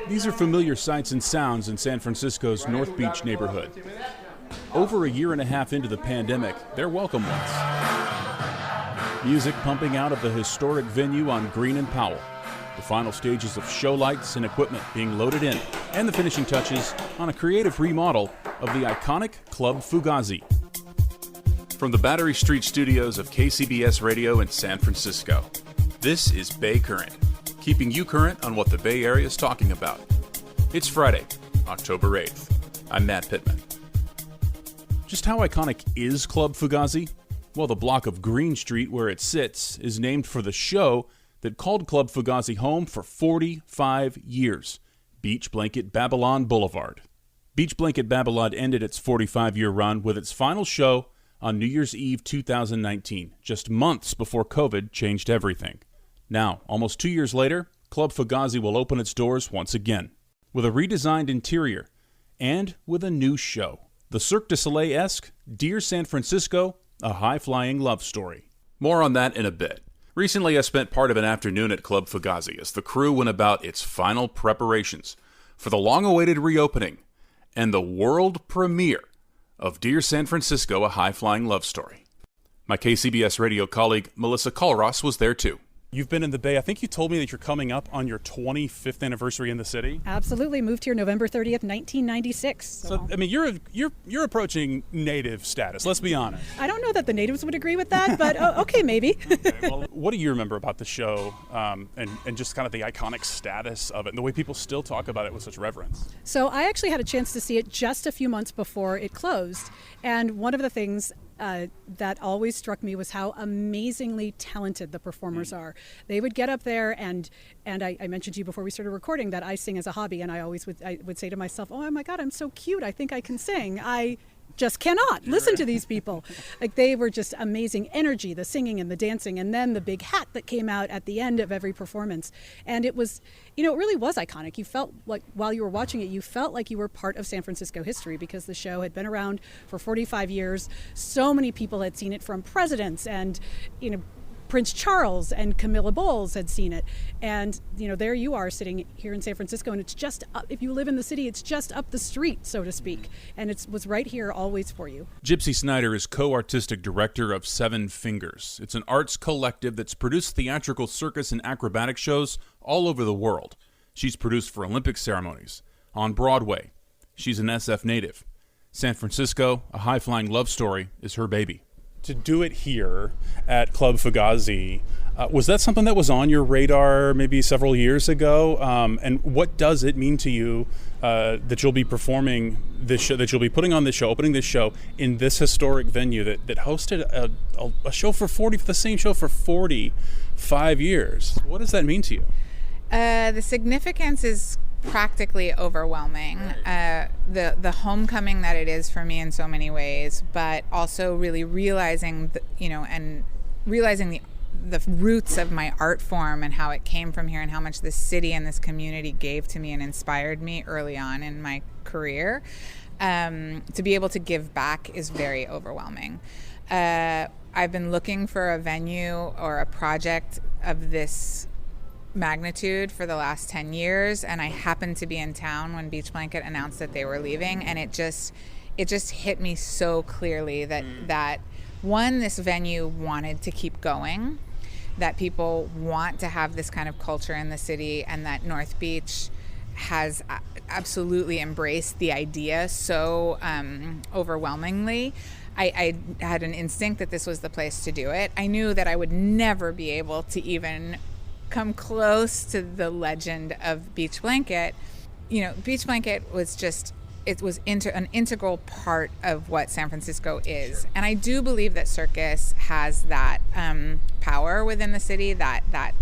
These are familiar sights and sounds in San Francisco's North Beach neighborhood. Over a year and a half into the pandemic, they're welcome ones. Music pumping out of the historic venue on Green and Powell. The final stages of show lights and equipment being loaded in, and the finishing touches on a creative remodel of the iconic Club Fugazi. From the Battery Street studios of KCBS Radio in San Francisco, this is Bay Current, keeping you current on what the Bay Area is talking about. It's Friday, October 8th. I'm Matt Pitman. Just how iconic is Club Fugazi? Well, the block of Green Street where it sits is named for the show that called Club Fugazi home for 45 years, Beach Blanket Babylon Boulevard. Beach Blanket Babylon ended its 45-year run with its final show on New Year's Eve 2019, just months before COVID changed everything. Now, almost 2 years later, Club Fugazi will open its doors once again, with a redesigned interior and with a new show. The Cirque du Soleil-esque Dear San Francisco, a high-flying love story. More on that in a bit. Recently, I spent part of an afternoon at Club Fugazi as the crew went about its final preparations for the long-awaited reopening and the world premiere of Dear San Francisco, a high-flying love story. My KCBS radio colleague, Melissa Colross, was there too. You've been in the Bay. I think you told me that you're coming up on your 25th anniversary in the city. Absolutely. Moved here November 30th, 1996. So I mean, you're approaching native status. Let's be honest. I don't know that the natives would agree with that, but okay, maybe. Okay, well, what do you remember about the show and just kind of the iconic status of it and the way people still talk about it with such reverence? So I actually had a chance to see it just a few months before it closed, and one of the things that always struck me was how amazingly talented the performers are. They would get up there, and I mentioned to you before we started recording that I sing as a hobby, and I would say to myself, oh my God, I'm so cute, I think I can sing. I just cannot listen to these people. Like, they were just amazing energy, the singing and the dancing, and then the big hat that came out at the end of every performance. And it was, it really was iconic. You felt like while you were watching it, you felt like you were part of San Francisco history because the show had been around for 45 years. So many people had seen it, from presidents and, Prince Charles and Camilla Bowles had seen it. And, there you are sitting here in San Francisco, and it's just up, if you live in the city, it's just up the street, so to speak. And it was right here always for you. Gypsy Snyder is co-artistic director of Seven Fingers. It's an arts collective that's produced theatrical circus and acrobatic shows all over the world. She's produced for Olympic ceremonies, on Broadway. She's an SF native. San Francisco, a high-flying love story, is her baby. To do it here at Club Fugazi, was that something that was on your radar maybe several years ago? And what does it mean to you that you'll be performing this show, that you'll be putting on this show, opening this show in this historic venue that hosted a show the same show for 45 years? What does that mean to you? The significance is practically overwhelming. The homecoming that it is for me in so many ways, but also really realizing the roots of my art form and how it came from here and how much this city and this community gave to me and inspired me early on in my career. To be able to give back is very overwhelming. I've been looking for a venue or a project of this magnitude for the last 10 years, and I happened to be in town when Beach Blanket announced that they were leaving, and it just hit me so clearly that one, this venue wanted to keep going, that people want to have this kind of culture in the city, and that North Beach has absolutely embraced the idea so overwhelmingly. I had an instinct that this was the place to do it. I knew that I would never be able to even come close to the legend of Beach Blanket. Beach Blanket was an integral part of what San Francisco is. Sure. And I do believe that circus has that power within the city, that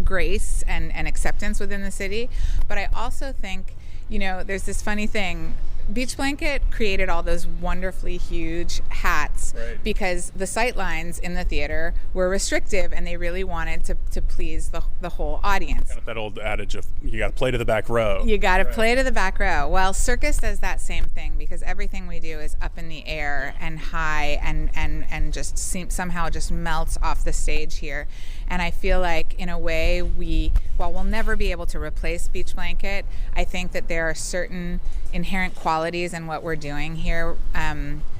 grace and acceptance within the city. But I also think, there's this funny thing. Beach Blanket created all those wonderfully huge hats because the sight lines in the theater were restrictive, and they really wanted to please the whole audience. Kind of that old adage of you got to play to the back row. You got to play to the back row. Well, circus does that same thing because everything we do is up in the air and high and just somehow just melts off the stage here. And I feel like in a way we while we'll never be able to replace Beach Blanket, I think that there are certain inherent qualities in what we're doing here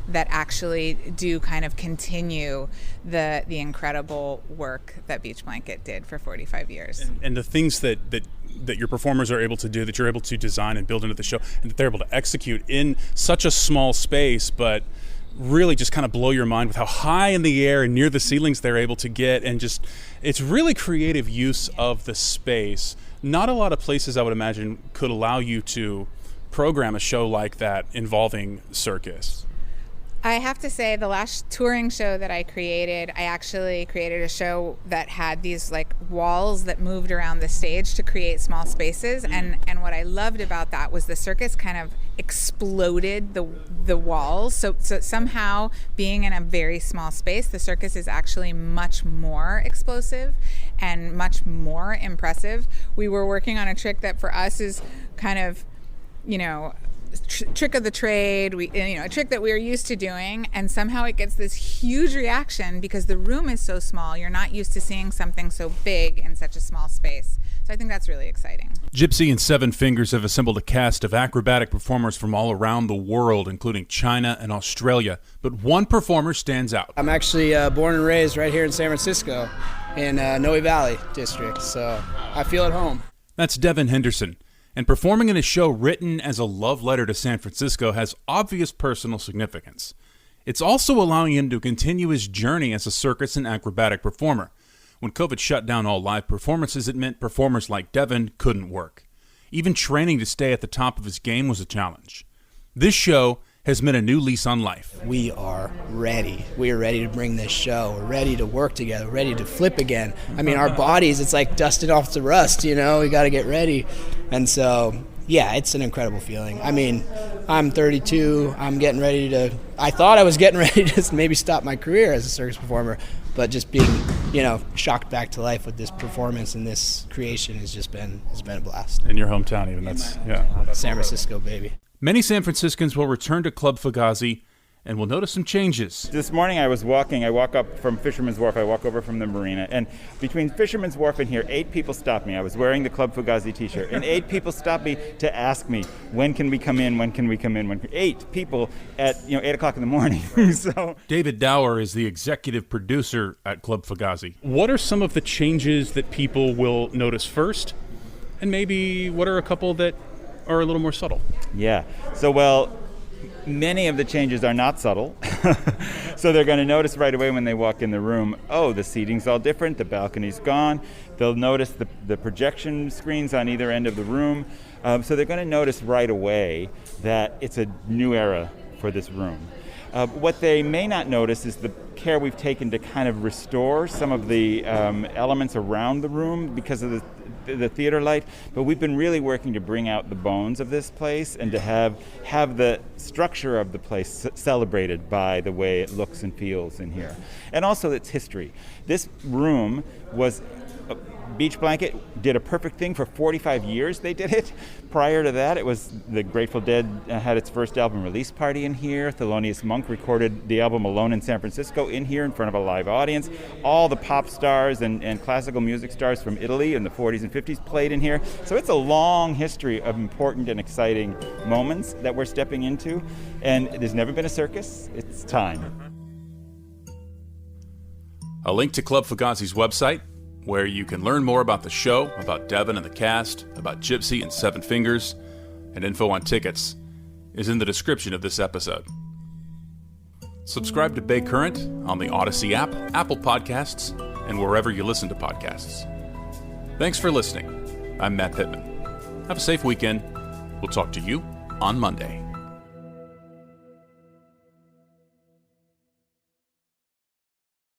that actually do kind of continue the incredible work that Beach Blanket did for 45 years. And the things that your performers are able to do, that you're able to design and build into the show, and that they're able to execute in such a small space, but really just kind of blow your mind with how high in the air and near the ceilings they're able to get, and just it's really creative use of the space. Not a lot of places, I would imagine, could allow you to program a show like that involving circus. I have to say, the last touring show that I actually created a show that had these like walls that moved around the stage to create small spaces. And what I loved about that was the circus kind of exploded the walls. So somehow, being in a very small space, the circus is actually much more explosive and much more impressive. We were working on a trick that for us is kind of, trick of the trade, a trick that we're used to doing, and somehow it gets this huge reaction because the room is so small. You're not used to seeing something so big in such a small space. So I think that's really exciting. Gypsy and Seven Fingers have assembled a cast of acrobatic performers from all around the world, including China and Australia. But one performer stands out. I'm actually born and raised right here in San Francisco in Noe Valley district, so I feel at home. That's Devin Henderson. And performing in a show written as a love letter to San Francisco has obvious personal significance. It's also allowing him to continue his journey as a circus and acrobatic performer. When COVID shut down all live performances, it meant performers like Devin couldn't work. Even training to stay at the top of his game was a challenge. This show has meant a new lease on life. We are ready. We are ready to bring this show. We're ready to work together, ready to flip again. I mean, our bodies, it's like dusting off the rust, we got to get ready. And so, yeah, it's an incredible feeling. I mean, I'm 32. I'm getting ready to, I thought I was getting ready to maybe stop my career as a circus performer, but just being, shocked back to life with this performance and this creation has been a blast. In your hometown even, that's San Francisco, baby. Many San Franciscans will return to Club Fugazi and will notice some changes. This morning I was walking. I walk up from Fisherman's Wharf. I walk over from the marina. And between Fisherman's Wharf and here, 8 people stopped me. I was wearing the Club Fugazi t-shirt. And 8 people stopped me to ask me, when can we come in? When can we come in? 8 people at 8 o'clock in the morning. So David Dower is the executive producer at Club Fugazi. What are some of the changes that people will notice first? And maybe what are a couple that are a little more subtle? Yeah. So, many of the changes are not subtle. So they're going to notice right away when they walk in the room, the seating's all different, the balcony's gone. They'll notice the projection screens on either end of the room. So they're going to notice right away that it's a new era for this room. What they may not notice is the care we've taken to kind of restore some of the elements around the room because of the theater light, but we've been really working to bring out the bones of this place and to have the structure of the place celebrated by the way it looks and feels in here. And also its history. This room was Beach Blanket did a perfect thing for 45 years. They did it. Prior to that, it was the Grateful Dead had its first album release party in here. Thelonious Monk recorded the album Alone in San Francisco in here in front of a live audience. All the pop stars and classical music stars from Italy in the 40s and 50s played in here. So it's a long history of important and exciting moments that we're stepping into. And there's never been a circus. It's time. A link to Club Fugazi's website, where you can learn more about the show, about Devin and the cast, about Gypsy and Seven Fingers, and info on tickets, is in the description of this episode. Subscribe to Bay Current on the Odyssey app, Apple Podcasts, and wherever you listen to podcasts. Thanks for listening. I'm Matt Pitman. Have a safe weekend. We'll talk to you on Monday.